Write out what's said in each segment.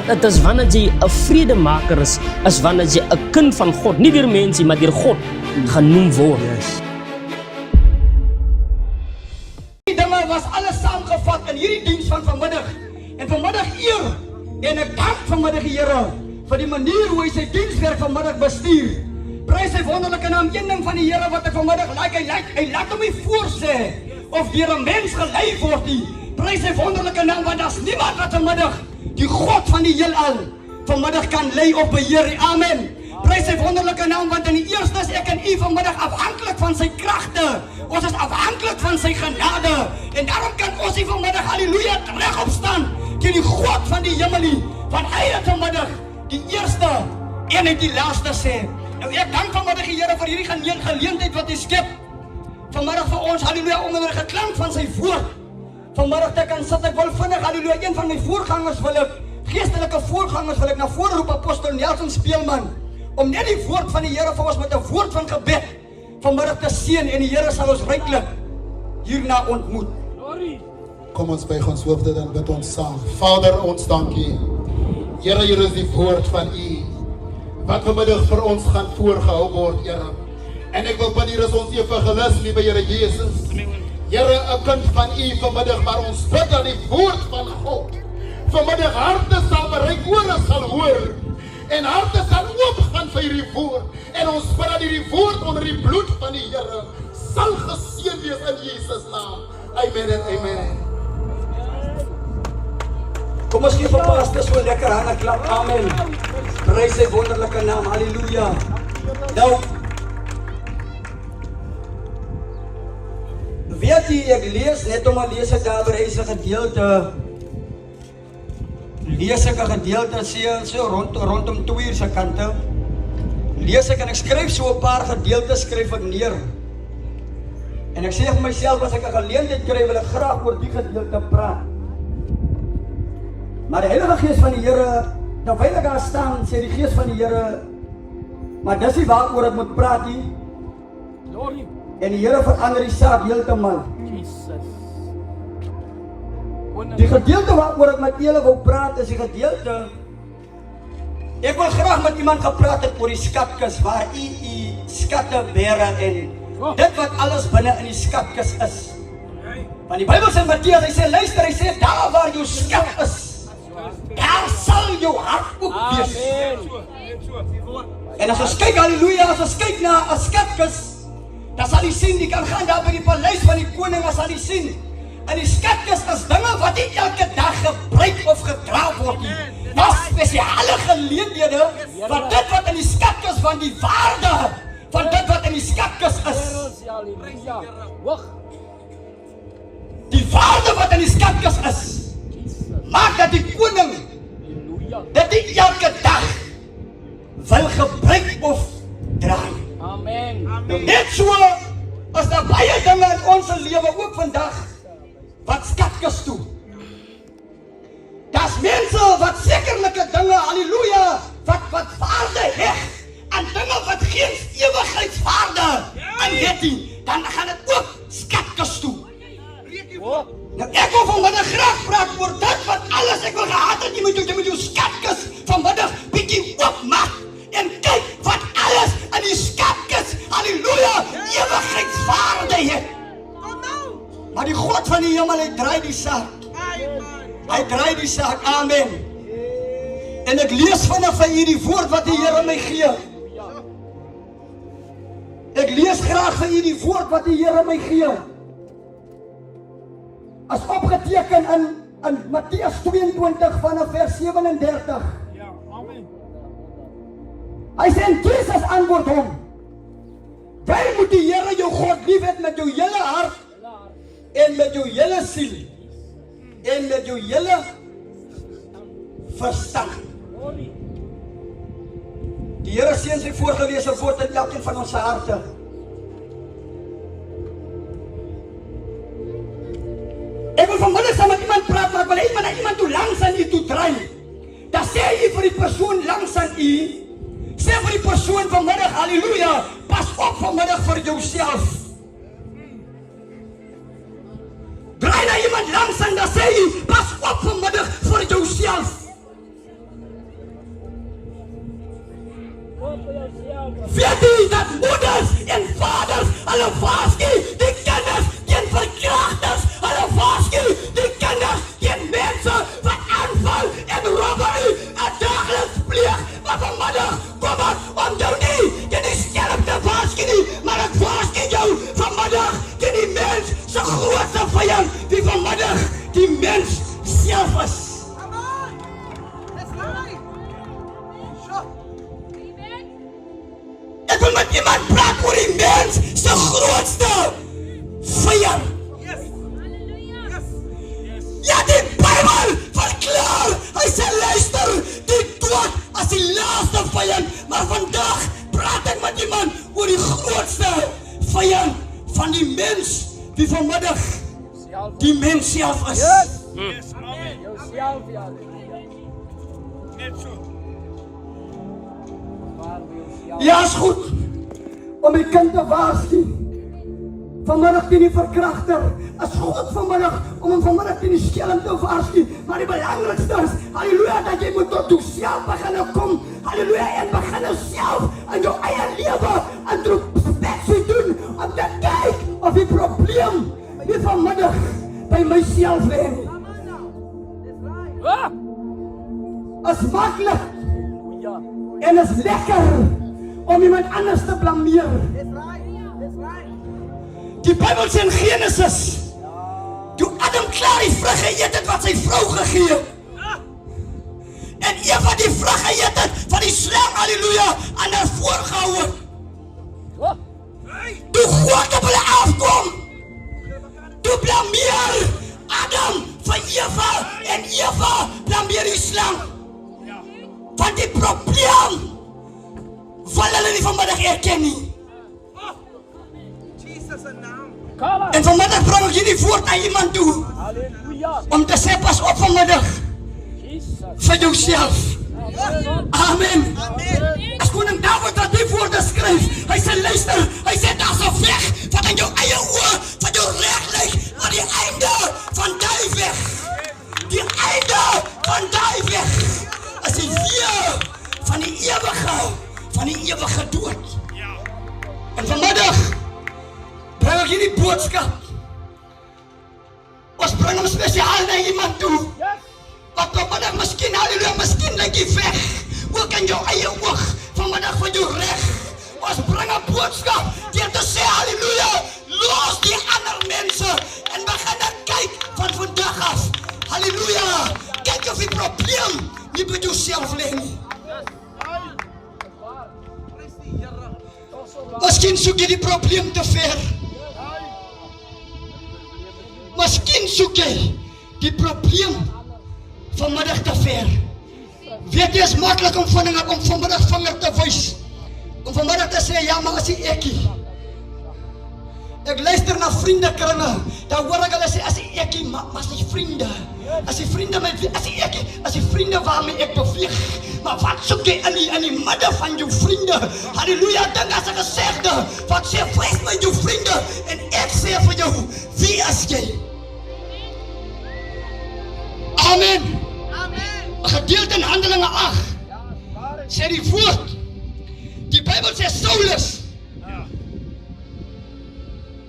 Dit is wanneer jy 'n vredemaker is wanneer jy 'n kind van God, nie deur mense maar deur God genoem word. Die dinge was alles saamgevat in hierdie diens van vanmiddag. En vanmiddag eer en ek dank vanmiddag die Here vir die manier hoe hy sy dienswerk vanmiddag bestuur. Prys sy wonderlike naam. Een ding van die Here wat ek vanmiddag hy laat hom nie voorsê of deur 'n mens gelei word nie. Prys sy wonderlike naam, want daar's niemand wat vanmiddag die God van die heelal vanmiddag kan lei of beheer. Amen. Prys sy wonderlike naam, want in die eerste is ek en u vanmiddag afhanklik van sy kragte. Ons is afhanklik van sy genade. En daarom kan ons hier vanmiddag, halleluja, reg opstaan teen die God van die hemel nie. Want hy het vanmiddag die eerste en hy die laaste sê. Nou ek dank vanmiddag die Here vir hierdie geleentheid wat hy skep. Vanmiddag vir ons, halleluja, om in 'n geklank van sy woord. Vanmiddag te kan sit, ek wil vinnig, halleluja, een van my voorgangers wil ek, geestelike voorgangers wil ek na vore roep, apostel Nelson Speelman, om net die woord van die Here vir ons met 'n woord van gebed vanmiddag te seën en die Here sal ons ryklik hierna ontmoet. Kom ons buig ons hoofde en bid ons saam. Vader, ons dankie. Here, hier is die woord van u wat vanmiddag vir ons gaan voorgehou word, Here. En ek wil bid, hier is ons evangelis, liewe Here Jesus. Here, 'n kind van u vanmiddag, maar ons bid dat die woord van God vanmiddag harte sal bereik, ore sal hoor en harte sal oopgaan vir hierdie woord. En ons bid dat hierdie woord onder die bloed van die Here sal geseën wees in Jesus naam. Amen en amen. Kom ons gee vir pastor so lekker hande klap. Amen. Prys sy wonderlike naam. Halleluja. Nou, weet jy, ek lees net om aan lees ek daar oor hy se gedeelte. Lees ek 'n gedeelte so rondom 2 uur se kante. Lees ek en ek skryf so 'n paar gedeeltes skryf ek neer. En ek sê vir myself, as ek 'n geleentheid kry, wil ek graag oor die gedeelte praat. Maar die Heilige Gees van die Here, terwyl ek daar staan, sê die Gees van die Here, maar dis nie waaroor ek moet praat nie. En die Here verander die saak heeltemal. Die gedeelte waaroor ek met julle wou praat is die gedeelte. Ek wil graag met iemand gepraat het oor die skatkis, waar u skatte bere en dit wat alles binne in die skatkis is. Want die Bybel sê in Matteus, hy sê, luister, hy sê, daar waar jou skat is, daar sal jou hart ook wees. En as ons kyk, halleluja, as ons kyk na 'n skatkis, dan sal jy sien, die kan gaan daar by die paleis van die koning, dan sal jy sien, en die skatkis is dinge wat nie elke dag gebruik of gedra word nie. Daar's spesiale geleenthede van dit wat in die skatkis, van die waarde van dit wat in die skatkis is. Die waarde wat in die skatkis is, maak dat die koning dit nie elke dag wil gebruik of dra. Amen. Net so is daar baie dinge in ons lewe ook vandag wat skatkis toe. Daar's mense wat sekerlike dinge, halleluja, wat waarde heg aan dinge wat geen ewigheidswaarde aan het nie, dan gaan dit ook skatkis toe. Nou ek wil vanmiddag graag praat oor dit wat alles ek wil gehad het, jy moet jou skatkis vanmiddag bietjie oopmaak en kyk wat alles in die skatkis, halleluja, ewigheidswaarde het. Maar die God van die hemel, hy draai die saak. Hy draai die saak, amen. En ek lees vanaf van hierdie woord wat die Here my gee. Ek lees graag van hierdie woord wat die Here my gee. As opgeteken in Matteus 22 vanaf vers 37. Ja, amen. Hy sê, en Jesus antwoord hom, jy moet die Here jou God lief hê met jou hele hart en met jou hele siel en met jou hele verstand. Die Here seën sy voorgelese woord in elkeen van ons harte. Ek wil vanmiddag saam met iemand praat, maar ek wil net iemand toe langs aan u toe draai. Dan sê jy vir die persoon langs aan u, sê vir die persoon vanmiddag, halleluja, pas op vanmiddag vir jouself. Draai na iemand langs en dan sê jy, pas op vanmiddag vir jouself. Weet jy dat moeders en vaders hulle waarsku die kinders teen verkragters, hulle waarsku die kinders teen mense wat aanval en robbery en daagliks pleeg, maar vanmiddag kom ek om jou nie teen die skelm te waarsku nie, maar ek waarsku jou vanmiddag teen die mens se grootste vyand, die vanmiddag die mens self is. Ek wil met iemand praat oor die mens se grootste vyand. Ja, die Bybel verklaar, hy sê luister, die dood as die laaste vyand, maar vandag praat ek met iemand oor die grootste vyand van die mens, die vanmiddag die mens self is. Ja, is goed om die kind te waarsku. Vanmiddag teen die verkragter, is goed vanmiddag om hom vanmiddag teen die skelm te waarsku. Maar die belangrikste is, halleluja, dat jy moet tot jouself begin kom. Halleluja, en begin self in jou eie lewe introspeksie doen om te kyk of die probleem nie vanmiddag by myself lê nie. Is maklik en is lekker om iemand anders te blameer. Die Bybel sê in Genesis, toe Adam klaar die vrug geëet het wat sy vrou gegee het, en Eva die vrug geëet het van die slang, halleluja, aan haar voorgehou het, toe God op hulle afkom, toe blameer Adam vir Eva en Eva blameer die slang, want die probleem van hulle nie vanmiddag erken nie. En vanmiddag bring ek hierdie woord na iemand toe om te sê pas op vanmiddag vir jouself. Amen. As koning Dawid wat die woorde skryf, hy sê luister, hy sê daar's 'n weg wat in jou eie oë van jou reg lê, maar die einde van daai weg, die einde van daai weg is die weer van die ewige dood. En vanmiddag bring ek hierdie boodskap. Ons bring hom spesiaal na iemand toe. Wat vanmiddag miskien, halleluja, miskien lyk jy weg. Ook in jou eie oog, vanmiddag van jou reg. Ons bring 'n boodskap deur te sê, halleluja, los die ander mense en begin kyk van vandag af. Halleluja, kyk of die probleem nie by jouself lê nie. Miskien soek jy die probleem te ver. Miskien soek jy die probleem vanmiddag te ver. Weet jy, is maklik om vanmiddag vinger te wys. Om vanmiddag te sê, ja, maar as die ekkie. Ek luister na vriendekringe, dan hoor ek hulle sê, as die ekkie, maar as die vriende. As die vriende met, as die ekkie, as die vriende waarmee ek beweeg. Maar wat soek jy in die midde van jou vriende? Halleluja, dink as 'n gesegde, wat sê, vrees met jou vriende, en ek sê vir jou, wie is jy? Amen. Een gedeelte in Handelinge 8, sê die woord, die Bybel sê Saulus,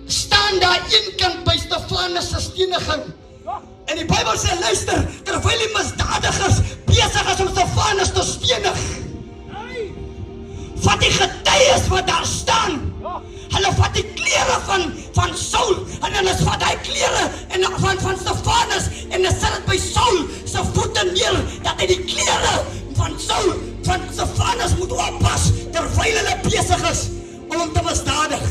staan daar eenkant by Stefanus se steniging. En die Bybel sê, luister, terwyl die misdadigers besig is om Stefanus te stenig, vat die getuies wat daar staan, hulle vat die klere van Saul, en hulle vat die klere van Stefanus, en hulle sit dit by Saul se voete neer, dat hy die klere van Saul, van Stefanus moet oppas, terwyl hulle besig is om hom te misdadig.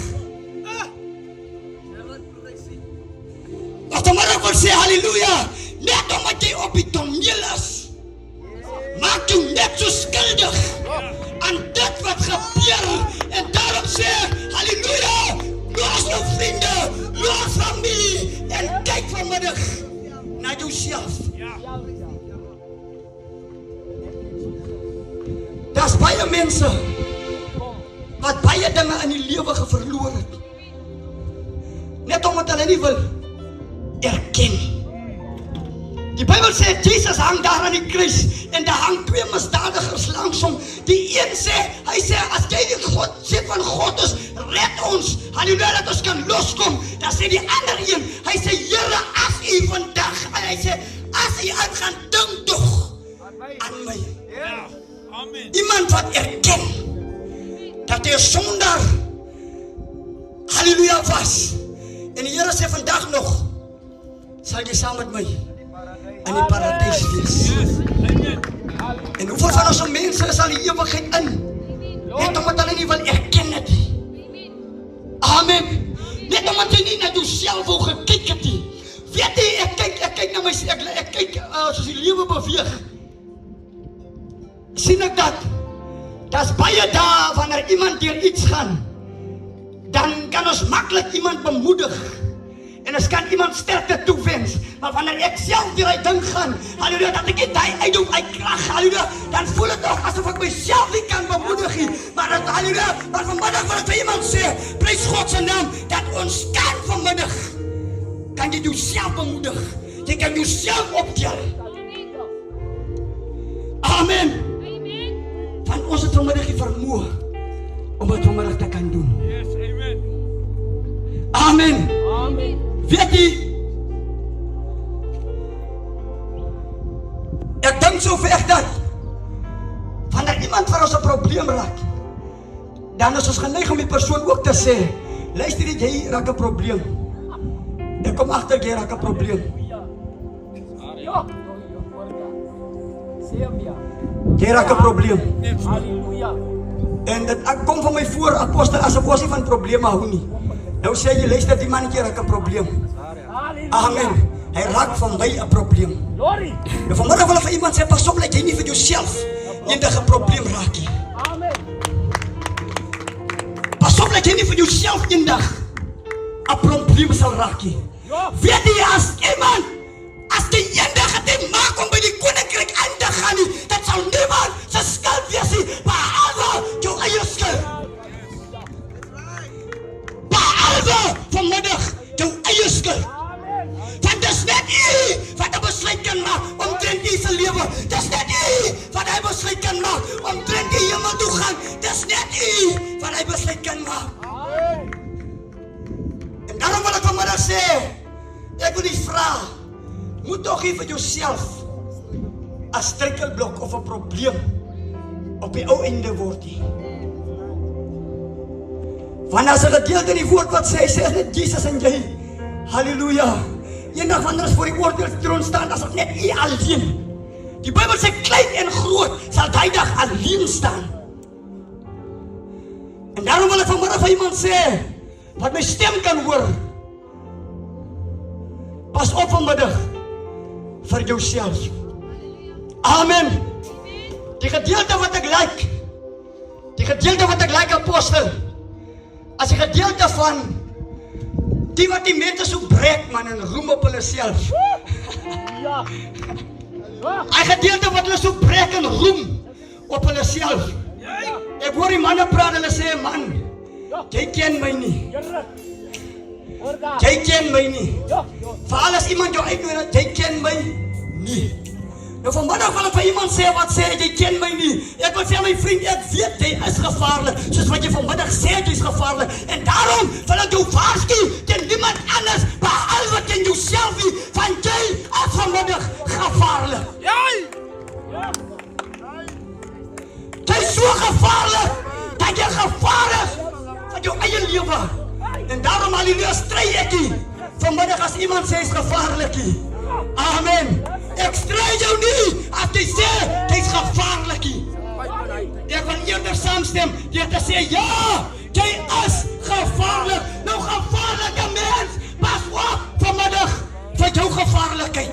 Wat vanmiddag wil sê, halleluja, net omdat jy op die toneel is, maak jou net so skuldig aan dit wat gebeur, en daarom sê, halleluja, los jou vriende, los familie, en kyk vanmiddag na jouself. Daar's baie mense wat baie dinge in die lewe verloor het, net omdat hulle nie wil erken. Die Bybel sê Jesus hang daar aan die kruis en daar hang twee misdadigers langs hom. Die een sê, hy sê as jy die God sê van God is, red ons. Halleluja, dat ons kan loskom. Dan sê die ander een, hy sê Here, as u vandag, en hy sê as u uitgaan, dink tog aan my. Iemand wat erken dat hy 'n sondaar, halleluja, was. En die Here sê vandag nog, sal jy saam met my in die paradys wees. En hoeveel van ons mense is al die ewigheid in, net omdat hulle nie wil erken het nie. Amen. Net omdat jy nie na jouself wil gekyk het nie. Weet jy, ek kyk na myself, ek kyk soos die lewe beweeg. Sien ek dat, daar's baie dae wanneer iemand deur iets gaan, dan kan ons maklik iemand bemoedig. En ons kan iemand sterkte toewens. Maar wanneer ek self deur die ding gaan, halleluja, dat ek nie die uitdoen uit krag, halleluja, dan voel het toch asof ek myself nie kan bemoedig nie. Maar dat, halleluja, maar vanmiddag wil ek vir iemand sê, prys God se naam, dat ons kan vanmiddag, kan jy jouself bemoedig. Jy kan jouself optel. Amen. Want ons het vanmiddag die vermoë om dit vanmiddag te kan doen. Amen. Amen. Weet jy, ek dink so ver dat wanneer iemand vir ons 'n probleem raak, dan is ons geneig om die persoon ook te sê, luister net, jy raak 'n probleem. Ek kom agter jy raak 'n probleem. Jy raak 'n probleem. Halleluja. En dit kom van my voor apostel asof ons nie van probleme hou nie. Nou sê jy, luister, die mannetjie raak 'n probleem. Amen. Hy raak van my 'n probleem. Nou vanmiddag wil ek vir iemand sê, pas op dat jy nie vir jouself eendag 'n probleem raak nie. Pas op dat jy nie vir jouself eendag 'n probleem sal raak nie. Weet jy, as jy eendag het maak om by die koninkryk aan te gaan nie, dat sal niemand se skuld wees nie, behalwe jou eie skuld. Vanmiddag jou eie skuld. Want dis net u wat 'n besluit kan maak omtrent u se lewe. Dis net u wat hy besluit kan maak omtrent die hemel toe gaan. Dis net u wat hy besluit kan maak. En daarom wil ek vanmiddag sê, ek wil die vra, moet tog nie vir jouself 'n struikelblok of 'n probleem op die ou einde word nie. Want as 'n gedeelte in die woord wat sê net Jesus en jy, halleluja, eendag wanneer ons voor die oordeelstroon staan, as ek net u alleen. Die Bybel sê klein en groot sal daai dag alleen staan. En daarom wil ek vanmiddag vir iemand sê, wat my stem kan hoor, pas op vanmiddag vir jouself. Amen. Die gedeelte wat ek like, apostel, as 'n gedeelte van die wat die mense so breek, man, en roem op hulle self. Ja. 'n gedeelte wat hulle so breek en roem op hulle self. Ek hoor die manne praat, hulle sê, man, jy ken my nie. Jy ken my nie. Veral as iemand jou uitnooi, jy ken my nie. Nou vanmiddag wil ek vir iemand sê wat sê, jy ken my nie. Ek wil sê, my vriend, ek weet jy is gevaarlik, soos wat jy vanmiddag sê, jy is gevaarlik. En daarom wil ek jou waarsku teen niemand anders, behalwe teen jouself nie, want jy is vanmiddag gevaarlik. Jy is so gevaarlik, dat jy gevaar is van jou eie lewe. En daarom, halleluja, stry ek nie vanmiddag as iemand sê is gevaarlik nie. Amen. Ek stry jou nie as jy sê jy is gevaarlik nie. Ek wil eerder saamstem deur te sê, ja, jy is gevaarlik. Nou gevaarlike mens, pas op vanmiddag vir jou gevaarlikheid.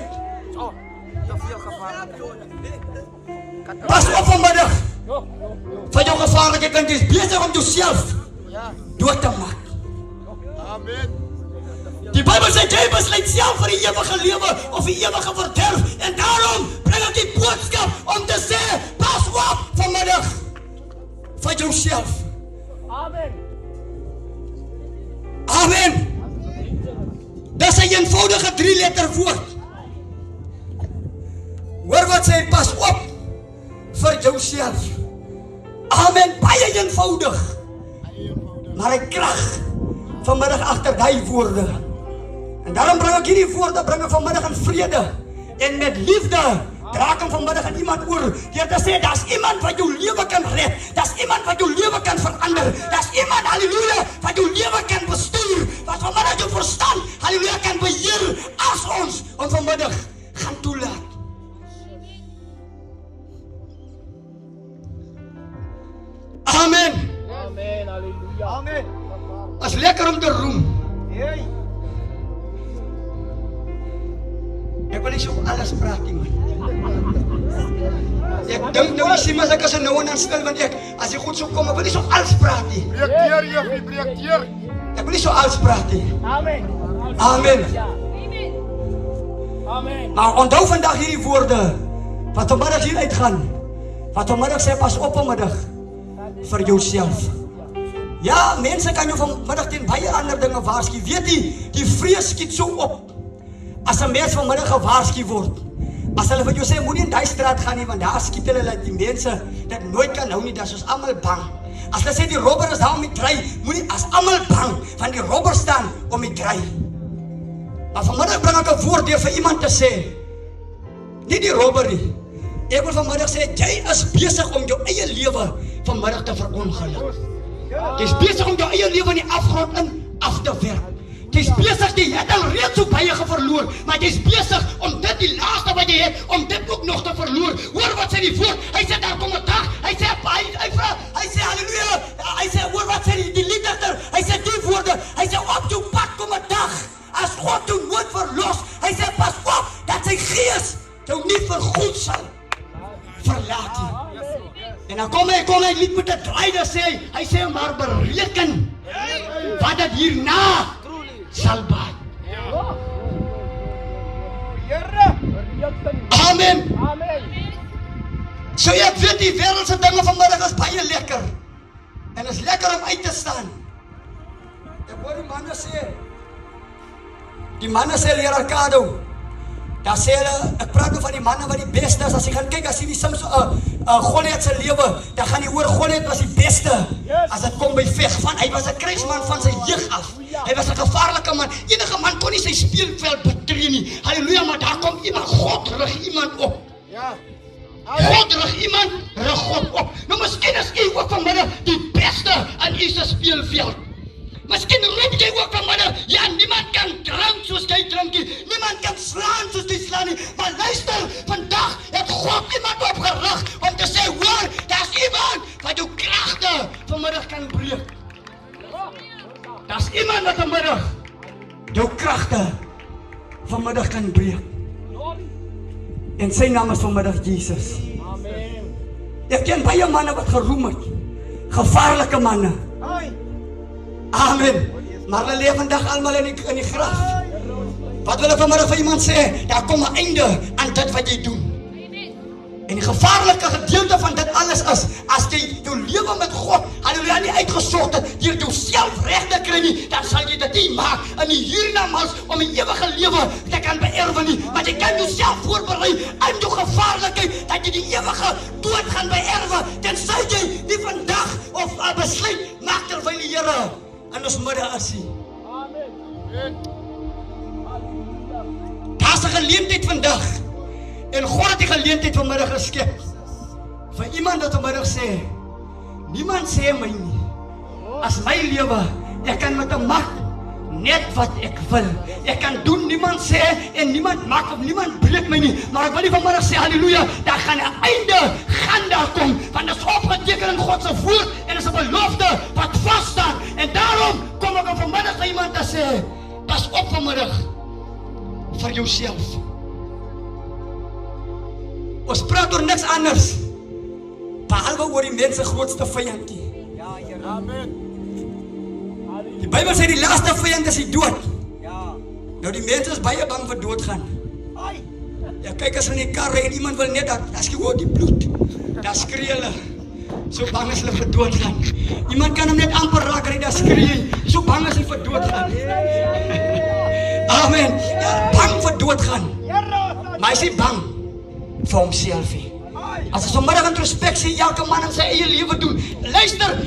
Pas op vanmiddag vir jou gevaarlikheid, want jy is besig om jouself dood te maak. Amen. Die Bybel sê, jy besluit self vir die ewige lewe of die ewige verderf. En daarom bring ek die boodskap om te sê, pas op vanmiddag vir jouself. Amen. Amen. Dis 'n eenvoudige 3-letter woord. wat sê, pas op vir jouself. Amen, baie eenvoudig. Maar hy krag vanmiddag agter die woorde. En daarom bring ek hierdie woorde, bring ek vanmiddag in vrede en met liefde. Draak hom vanmiddag aan iemand oor. Deur te sê, daar's iemand wat jou lewe kan red. Daar's iemand wat jou lewe kan verander. Daar's iemand, halleluja, wat jou lewe kan bestuur. Wat vanmiddag jou verstand, halleluja, kan beheer as ons om vanmiddag gaan toelaat. Amen. Amen, halleluja. Amen. Is lekker om te roem. Ek wil nie so alles praat nie, man. Ek dink nou jy sien maar ek is nou en dan stil, want as jy goed so kom, ek wil nie so alles praat nie. Breek deur, juffie, breek deur. Ek wil nie so alles praat nie. Amen. Amen. Amen. Maar onthou vandag hierdie woorde, wat vanmiddag hier uitgaan, wat vanmiddag sê, pas op vanmiddag, vir jouself. Ja, mense kan jou vanmiddag teen baie ander dinge waarsku. Weet jy, die vrees skiet so op, as 'n mens vanmiddag gewaarsku word. As hulle vir jou sê, moenie in die straat gaan nie, want daar skiet hulle dat die mense dit nooit kan hou nie, dat ons almal bang. As hulle sê die robber is daar om die kry, moenie as almal bang, want die robber staan om die kry. Maar vanmiddag bring ek 'n woord deur vir iemand te sê, nie die robber nie. Ek wil vanmiddag sê, jy is besig om jou eie lewe vanmiddag te verongeluk. Jy is besig om jou eie lewe in die afgrond in af te werk. Jy is besig, jy het al reeds so baie verloor, maar jy is besig om dit die laaste wat jy het, om dit ook nog te verloor. Hoor wat sê die woord, hy sê daar kom 'n dag, hy sê halleluja, hy sê, hoor wat sê die lieddigter, hy sê die woorde, hy sê op jou pad kom 'n dag, as God jou nooit verlos, hy sê pas op, dat sy gees jou nie vergoed sal verlaat nie. En dan kom hy lied met 'n draaier sê, hy sê maar bereken wat dit hierna sal baat. Amen. Amen. So ek weet die wêreldse dinge vanmiddag is baie lekker. En is lekker om uit te staan. Ek hoor die manne sê leer Arcado. Daar sê hulle, ek praat nou van die manne wat die beste is. As jy gaan kyk, as jy die Samson, Goliath se lewe, dan gaan jy hoor Goliath was die beste. As dit kom by veg, hy was 'n krygsman van sy jeug af. Hy was 'n gevaarlike man. Enige man kon nie sy speelveld betree nie. Halleluja, maar daar kom iemand, God rig iemand op. God rig iemand, rig God op. Nou miskien is jy ook vanmiddag die beste aan u se speelveld. Miskien roep jy ook vanmiddag, ja, niemand kan drank soos jy drink nie, niemand kan slaan soos jy slaan nie, maar luister, vandag het God iemand opgerig om te sê, hoor, daar's iemand wat jou kragte vanmiddag kan breek. Daar's iemand wat vanmiddag jou kragte vanmiddag kan breek. En sy naam is vanmiddag Jesus. Amen. Ek ken baie manne wat geroem het, gevaarlike manne. Amen. Maar hulle leef vandag almal in die graf. Wat wil ek vanmiddag vir iemand sê? Daar kom 'n einde aan dit wat jy doen. En die gevaarlike gedeelte van dit alles is, as jy jou lewe met God, halleluja, nie uitgesorg het, deur jouself reg te kry nie, dan sal jy dit nie maak in die hiernamaals om 'n ewige lewe te kan beerwe nie. Maar jy kan jouself voorberei aan jou gevaarlikheid, dat jy die ewige dood gaan beerwe, tensy jy nie vandag of 'n besluit maak terwyl die Here in ons midde is. Daar's 'n geleentheid vandag. En God het die geleentheid vanmiddag geskep vir iemand wat vanmiddag sê, niemand sê my nie, as my lewe, ek kan met 'n mag net wat ek wil, ek kan doen, niemand sê, en niemand maak of niemand breek my nie, maar ek wil nie vanmiddag sê, halleluja, daar gaan 'n einde, gaan daar kom, want dit is opgeteken in God se woord, en dit is 'n belofte wat vas staan, en daarom kom ek vanmiddag vir iemand te sê, pas op vanmiddag, vir jouself. Ons praat oor niks anders, behalwe oor die mens se grootste vyand. Amen. Die Bybel sê die laaste vyand is die dood. Nou die mense is baie bang vir doodgaan. Ja, kyk as hulle in die kar ry en iemand wil net dat, as jy hoor die bloed, dan skree hulle. So bang is hulle vir doodgaan. Iemand kan hom net amper raak ry, dan skree hy. So bang is hy vir doodgaan. Amen. Ja, bang vir doodgaan. Maar hy is nie bang vir homself nie. As ons vanmiddag introspeksie elke man in sy eie lewe doen. Luister,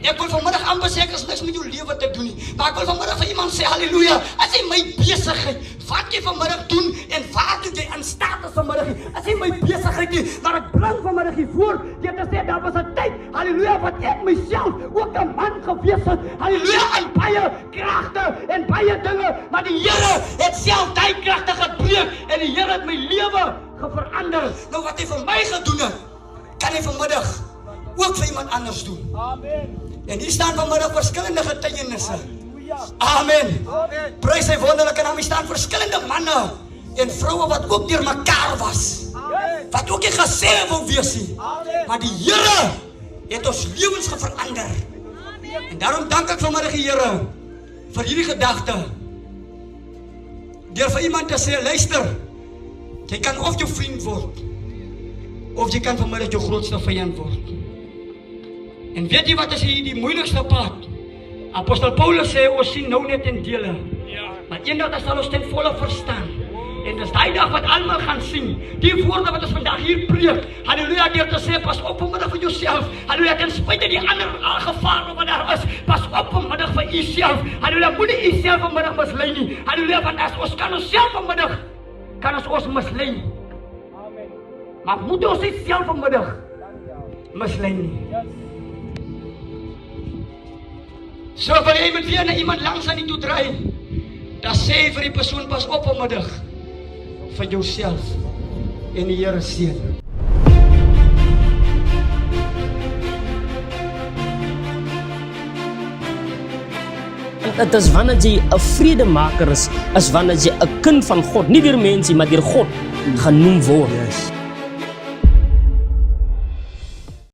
ek wil vanmiddag amper sê ek is niks met jou lewe te doen nie. Maar ek wil vanmiddag vir iemand sê, halleluja, as jy my besigheid, wat jy vanmiddag doen en waar toe jy in staat is vanmiddag nie. As jy my besigheid nie, maar ek bring vanmiddag hier voor, jy te sê, daar was 'n tyd, halleluja, wat ek myself ook 'n man gewees het, halleluja, in baie kragte en baie dinge, maar die Here het self daai kragte gebreek en die Here het my lewe verander. Nou wat hy vir my gedoen het, kan hy vanmiddag ook vir iemand anders doen. Amen. En hier staan vanmiddag verskillende getuienisse. Halleluja. Amen. Amen. Prys sy wonderlike naam. Hier staan verskillende manne en vroue wat ook deur mekaar was. Amen. Wat ook nie gesê wou wees nie. Amen. Maar die Here het ons lewens verander. En daarom dank ek vanmiddag die Here vir hierdie gedagte. Deur vir iemand te sê, luister, jy kan of jou vriend word, of jy kan vanmiddag jou grootste vyand word. En weet jy wat is die moeilikste pad? Apostel Paulus sê, ons sien nou net in dele. Maar eendag sal ons ten volle verstaan. En dis daai dag wat almal gaan sien. Die woorde wat ons vandag hier preek. Halleluja, deur te sê, pas op vanmiddag vir jouself. Halleluja, ten spyte die ander gevare wat daar is. Pas op vanmiddag vir jouself. Halleluja, moenie jouself vanmiddag mislei nie. Halleluja, want as ons kan onsself vanmiddag, kan ons mislei. Maar moet ons nie self vanmiddag mislei nie. So vir jy moet weer na iemand langs aan die toe draai, dan sê vir die persoon, pas op vanmiddag vir jouself en die Here seën. Dit is wanneer jy 'n vredemaker is wanneer jy 'n kind van God, nie deur mense, maar deur God genoem word.